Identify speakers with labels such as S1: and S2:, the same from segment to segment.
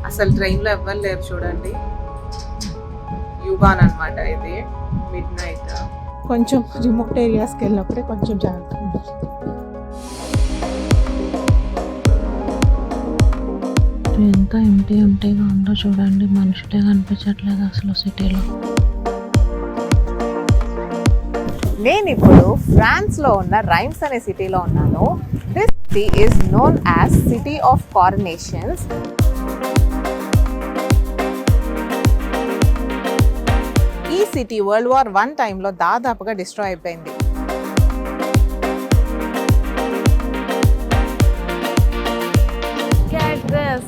S1: అసలు ట్రైన్లో ఎవ్వరు లేరు చూడండి. యూబాన్ అనమాట ఇది. Mid night.
S2: కొంచెం రిమోట్ ఏరియాస్కి వెళ్ళినప్పుడే కొంచెం జాగ్రత్తగా ఉండాలి.
S3: ఎంత ఎంటీగా ఉందో చూడండి, మనుషులే కనిపించట్లేదు అసలు సిటీలో.
S1: నేను ఇప్పుడు ఫ్రాన్స్లో ఉన్న రైమ్స్ అనే సిటీలో ఉన్నాను. This city is known as city of coronations. ఈ సిటీ వరల్డ్ వార్ 1 టైంలో దాదాపుగా డిస్ట్రాయ్ అయిపోయింది. Get this.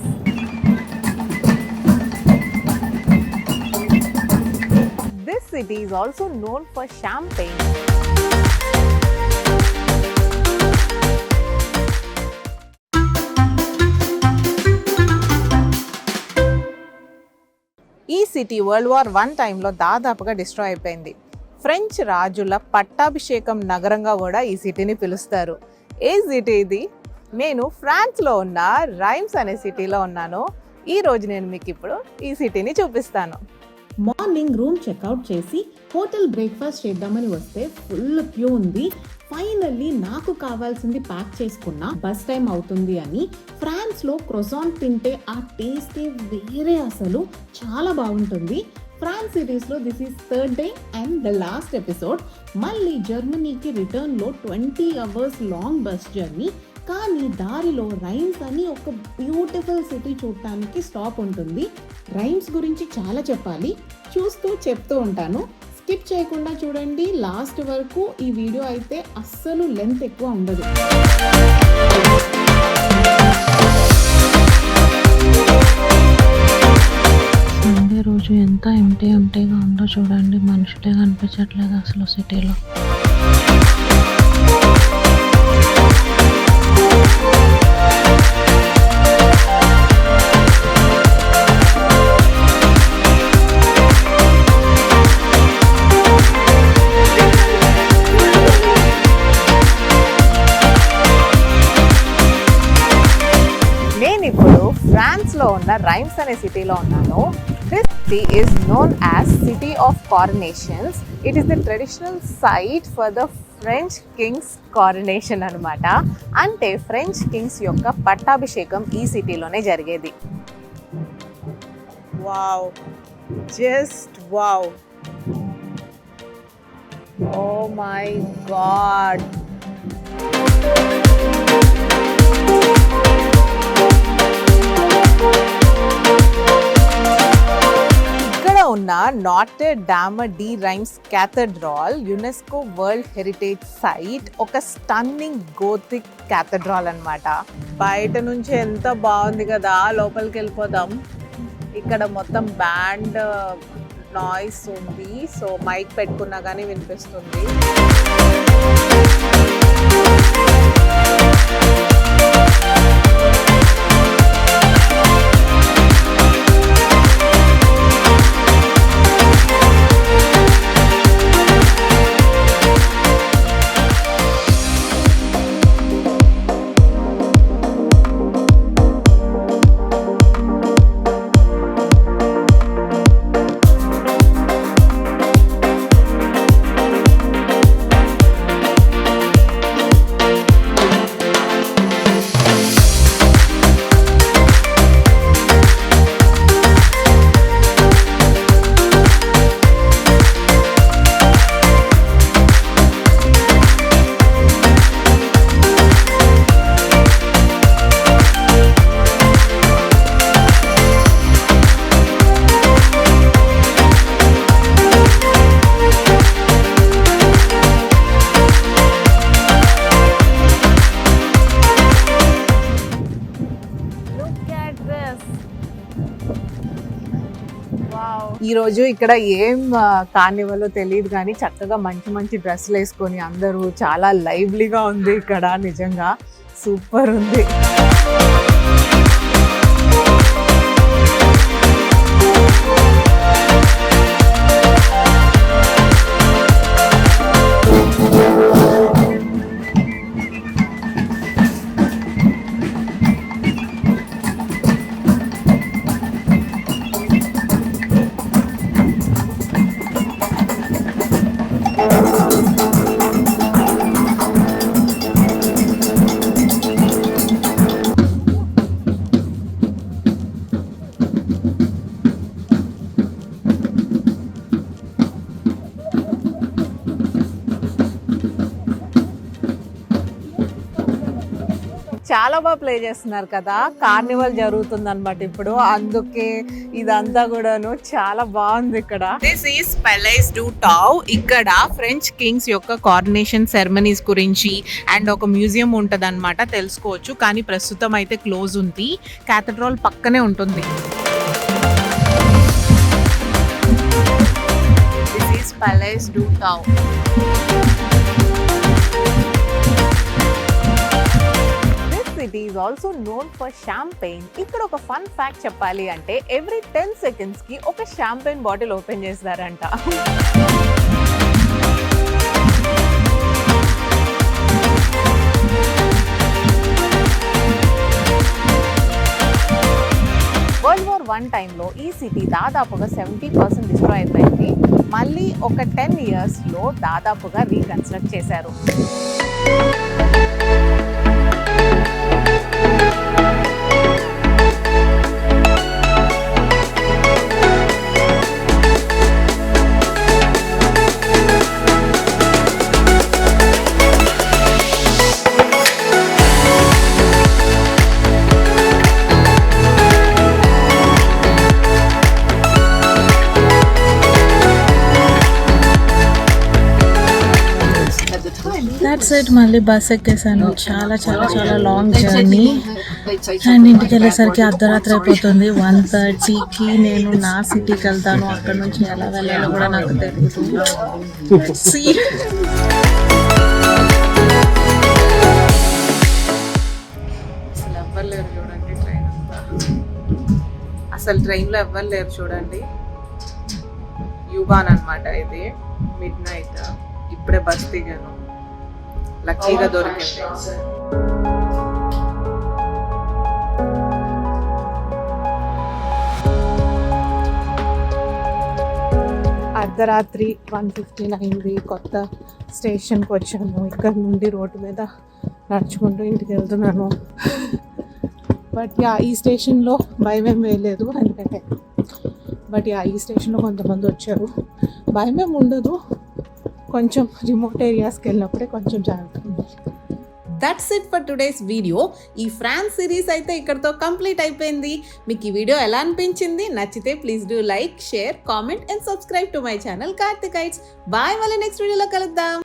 S1: This city is also known for champagne. ఈ సిటీ వరల్డ్ వార్ 1 టైంలో దాదాపుగా డిస్ట్రాయ్ అయిపోయింది. ఫ్రెంచ్ రాజుల పట్టాభిషేకం నగరంగా కూడా ఈ సిటీని పిలుస్తారు. ఏ సిటీ ఇది? నేను ఫ్రాన్స్లో ఉన్న రైమ్స్ అనే సిటీలో ఉన్నాను. ఈ రోజు నేను మీకు ఇప్పుడు ఈ సిటీని చూపిస్తాను.
S2: మార్నింగ్ రూమ్ చెక్అవుట్ చేసి హోటల్ బ్రేక్ఫాస్ట్ చేద్దామని వస్తే ఫుల్ క్యూ ఉంది. ఫైనల్లీ నాకు కావాల్సింది ప్యాక్ చేసుకున్నా, బస్ టైం అవుతుంది అని. ఫ్రాన్స్లో క్రొసాన్ తింటే ఆ టేస్టే వేరే, అసలు చాలా బాగుంటుంది. ఫ్రాన్స్ సిరీస్లో this is 3rd day and the last episode. మళ్ళీ జర్మనీకి రిటర్న్లో 20 hours లాంగ్ బస్ జర్నీ. కానీ దారిలో రైమ్స్ అని ఒక బ్యూటిఫుల్ సిటీ చూడటానికి స్టాప్ ఉంటుంది. రైమ్స్ గురించి చాలా చెప్పాలి, చూస్తూ చెప్తూ ఉంటాను. స్కిప్ చేయకుండా చూడండి లాస్ట్ వరకు. ఈ వీడియో అయితే అస్సలు లెంత్ ఎక్కువ ఉండదు.
S3: సండే రోజు ఎంత ఎంటీగా ఉందో చూడండి, మనుషులే కనిపించట్లేదు అసలు సిటీలో.
S1: ఫ్రాన్స్లో ఉన్న రైమ్స్ అనే సిటీలో ఉన్నాను. This city is known as city of coronations. It is the traditional site for the French kings coronation అనమాట. అంటే ఫ్రెంచ్ కింగ్స్ యొక్క పట్టాభిషేకం ఈ సిటీలోనే జరిగేది. Wow, just wow, oh my God. ఉన్న Notre Dame de Reims cathedral UNESCO world heritage site. ఒక stunning Gothic cathedral అన్నమాట. బయట నుంచి ఎంత బాగుంది కదా, లోపలికి వెళ్ళిపోదాం. ఇక్కడ మొత్తం బ్యాండ్ నాయిస్ ఉంది, సో మైక్ పెట్టుకున్నా కానీ వినిపిస్తుంది. ఈరోజు ఇక్కడ ఏం కార్నివల్ తెలియదు కానీ చక్కగా మంచి మంచి డ్రెస్సులు వేసుకొని అందరూ చాలా లైవ్లీగా ఉంది ఇక్కడ. నిజంగా సూపర్ ఉంది. చాలా బాగా ప్లే చేస్తున్నారు కదా. కార్నివల్ జరుగుతుంది అనమాట ఇప్పుడు, అందుకే ఇదంతా కూడాను చాలా బాగుంది ఇక్కడ. This is palace do tau. ఇక్కడ ఫ్రెంచ్ కింగ్స్ యొక్క కారనేషన్ సెరమనీస్ గురించి అండ్ ఒక మ్యూజియం ఉంటది అనమాట, తెలుసుకోవచ్చు. కానీ ప్రస్తుతం అయితే క్లోజ్ ఉంది. క్యాథడ్రాల్ పక్కనే ఉంటుంది. This is palace do tau. City is also known for champagne. ఇక్కడ ఒక ఫన్ ఫ్యాక్ట్ చెప్పాలి అంటే ఎవ్రీ 10 seconds కి ఒక షాంపెయిన్ బాటిల్ ఓపెన్ చేస్తారంట. World War I టైంలో ఈ సిటీ దాదాపుగా 70% డిస్ట్రాయ్ అయిపోయింది. మళ్ళీ ఒక 10 yearsలో దాదాపుగా రీకన్స్ట్రక్ట్ చేశారు.
S3: That's it. మళ్ళీ బస్ ఎక్కేసాను. చాలా చాలా చాలా లాంగ్ జర్నీ అండ్ ఇంటికి వెళ్ళేసరికి అర్ధరాత్రి అయిపోతుంది. 1:30కి నేను నా సిటీకి వెళ్తాను. అక్కడ నుంచి ఎలా వెళ్ళాలో కూడా నాకు తెలియదు.
S1: అసలు ఎవ్వరు లేరు చూడండి ట్రైన్ అంతా. అసలు ట్రైన్లో ఎవ్వరు లేరు చూడండి. యూబాన్ అనమాట ఇది. మిడ్ నైట్ ఇప్పుడే బస్ దిగాను. లక్కీగా దొరికింది. అర్ధరాత్రి 1:15 అయింది. కొత్త స్టేషన్కి వచ్చాము. ఇక్కడ నుండి రోడ్డు మీద నడుచుకుంటూ ఇంటికి వెళ్తున్నాను. బట్ ఈ స్టేషన్లో భయం ఏం వేయలేదు, ఎందుకంటే ఈ స్టేషన్లో కొంతమంది వచ్చారు. భయం ఏం ఉండదు, కొంచెం రిమోట్ ఏరియాస్కి వెళ్ళినప్పుడే కొంచెం జాగ్రత్తగా ఉండాలి.
S2: That's it for today's video. ఈ ఫ్రాన్స్ సిరీస్ అయితే ఇక్కడతో కంప్లీట్ అయిపోయింది. మీకు ఈ వీడియో ఎలా అనిపించింది? నచ్చితే please do like, share, comment and subscribe to my channel Karthikites. Bye, మళ్ళీ నెక్స్ట్ వీడియోలో కలుద్దాం.